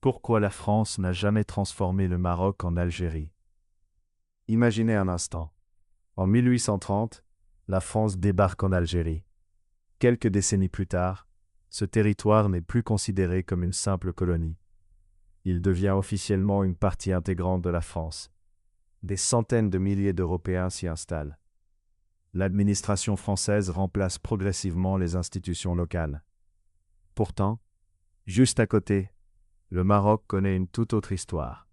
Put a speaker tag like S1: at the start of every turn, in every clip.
S1: Pourquoi la France n'a jamais transformé le Maroc en Algérie? Imaginez un instant. En 1830, la France débarque en Algérie. Quelques décennies plus tard, ce territoire n'est plus considéré comme une simple colonie. Il devient officiellement une partie intégrante de la France. Des centaines de milliers d'Européens s'y installent. L'administration française remplace progressivement les institutions locales. Pourtant, juste à côté, le Maroc connaît une toute autre histoire.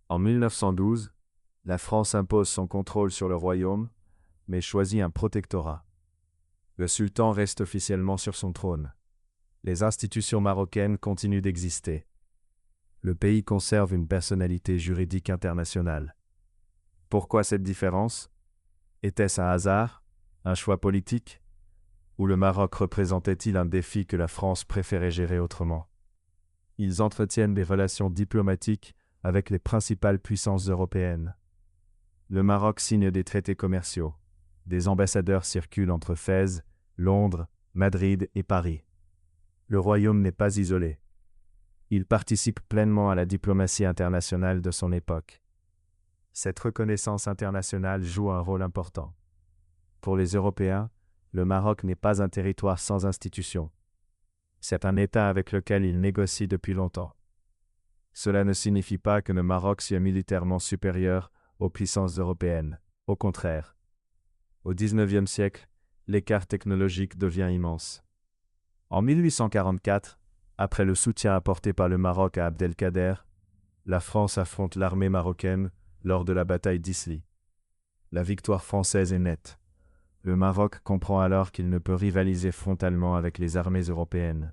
S1: En 1912, la France impose son contrôle sur le royaume, mais choisit un protectorat. Le sultan reste officiellement sur son trône. Les institutions marocaines continuent d'exister. Le pays conserve une personnalité juridique internationale. Pourquoi cette différence? Était-ce un hasard? Un choix politique? Ou le Maroc représentait-il un défi que la France préférait gérer autrement? Ils entretiennent des relations diplomatiques avec les principales puissances européennes. Le Maroc signe des traités commerciaux. Des ambassadeurs circulent entre Fès, Londres, Madrid et Paris. Le royaume n'est pas isolé. Il participe pleinement à la diplomatie internationale de son époque. Cette reconnaissance internationale joue un rôle important. Pour les Européens, le Maroc n'est pas un territoire sans institutions. C'est un État avec lequel ils négocient depuis longtemps. Cela ne signifie pas que le Maroc soit militairement supérieur aux puissances européennes. Au contraire. Au XIXe siècle, l'écart technologique devient immense. En 1844, après le soutien apporté par le Maroc à Abdelkader, la France affronte l'armée marocaine lors de la bataille d'Isly. La victoire française est nette. Le Maroc comprend alors qu'il ne peut rivaliser frontalement avec les armées européennes.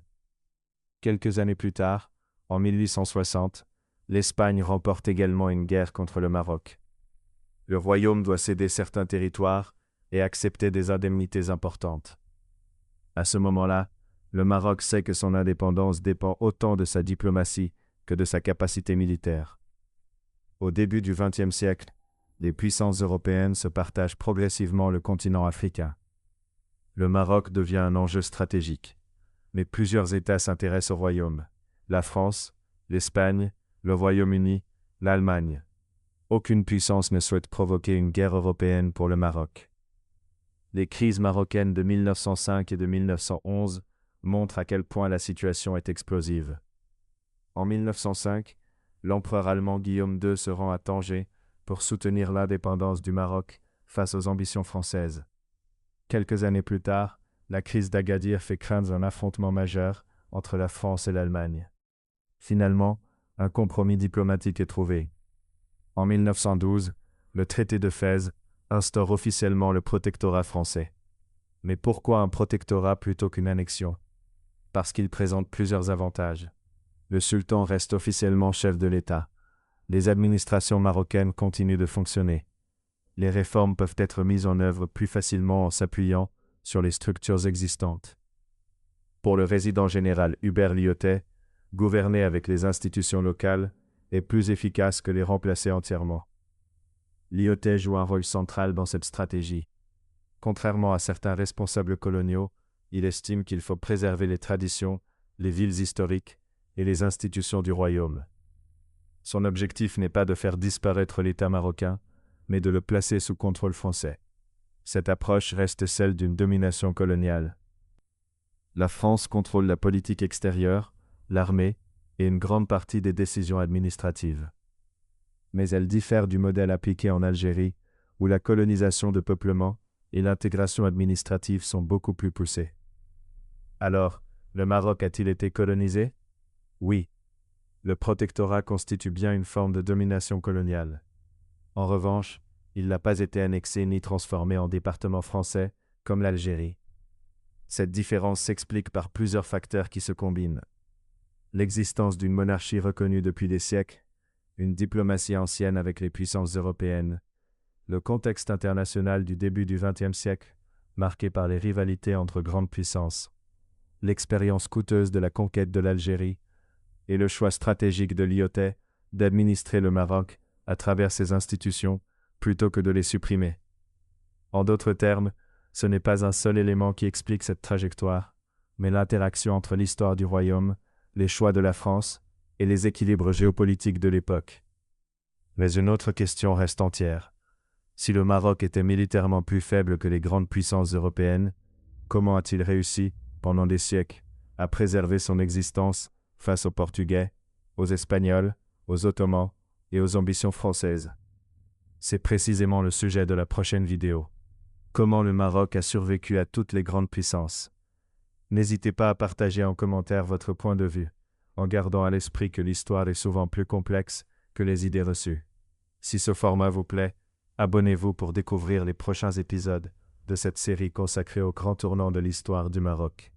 S1: Quelques années plus tard, en 1860, l'Espagne remporte également une guerre contre le Maroc. Le royaume doit céder certains territoires et accepter des indemnités importantes. À ce moment-là, le Maroc sait que son indépendance dépend autant de sa diplomatie que de sa capacité militaire. Au début du XXe siècle, les puissances européennes se partagent progressivement le continent africain. Le Maroc devient un enjeu stratégique, mais plusieurs États s'intéressent au royaume. La France, l'Espagne, le Royaume-Uni, l'Allemagne. Aucune puissance ne souhaite provoquer une guerre européenne pour le Maroc. Les crises marocaines de 1905 et de 1911 montrent à quel point la situation est explosive. En 1905, l'empereur allemand Guillaume II se rend à Tanger pour soutenir l'indépendance du Maroc face aux ambitions françaises. Quelques années plus tard, la crise d'Agadir fait craindre un affrontement majeur entre la France et l'Allemagne. Finalement, un compromis diplomatique est trouvé. En 1912, le traité de Fès instaure officiellement le protectorat français. Mais pourquoi un protectorat plutôt qu'une annexion? Parce qu'il présente plusieurs avantages. Le sultan reste officiellement chef de l'État. Les administrations marocaines continuent de fonctionner. Les réformes peuvent être mises en œuvre plus facilement en s'appuyant sur les structures existantes. Pour le résident général Hubert Lyautey, gouverner avec les institutions locales est plus efficace que les remplacer entièrement. Lyautey joue un rôle central dans cette stratégie. Contrairement à certains responsables coloniaux, il estime qu'il faut préserver les traditions, les villes historiques et les institutions du royaume. Son objectif n'est pas de faire disparaître l'État marocain, mais de le placer sous contrôle français. Cette approche reste celle d'une domination coloniale. La France contrôle la politique extérieure, l'armée et une grande partie des décisions administratives. Mais elle diffère du modèle appliqué en Algérie, où la colonisation de peuplement et l'intégration administrative sont beaucoup plus poussées. Alors, le Maroc a-t-il été colonisé? Oui. Le protectorat constitue bien une forme de domination coloniale. En revanche, il n'a pas été annexé ni transformé en département français, comme l'Algérie. Cette différence s'explique par plusieurs facteurs qui se combinent. L'existence d'une monarchie reconnue depuis des siècles, une diplomatie ancienne avec les puissances européennes, le contexte international du début du XXe siècle, marqué par les rivalités entre grandes puissances, l'expérience coûteuse de la conquête de l'Algérie, et le choix stratégique de Lyautey d'administrer le Maroc à travers ses institutions plutôt que de les supprimer. En d'autres termes, ce n'est pas un seul élément qui explique cette trajectoire, mais l'interaction entre l'histoire du royaume, les choix de la France et les équilibres géopolitiques de l'époque. Mais une autre question reste entière. Si le Maroc était militairement plus faible que les grandes puissances européennes, comment a-t-il réussi, pendant des siècles, à préserver son existence face aux Portugais, aux Espagnols, aux Ottomans et aux ambitions françaises? C'est précisément le sujet de la prochaine vidéo. Comment le Maroc a survécu à toutes les grandes puissances? N'hésitez pas à partager en commentaire votre point de vue, en gardant à l'esprit que l'histoire est souvent plus complexe que les idées reçues. Si ce format vous plaît, abonnez-vous pour découvrir les prochains épisodes de cette série consacrée au grand tournant de l'histoire du Maroc.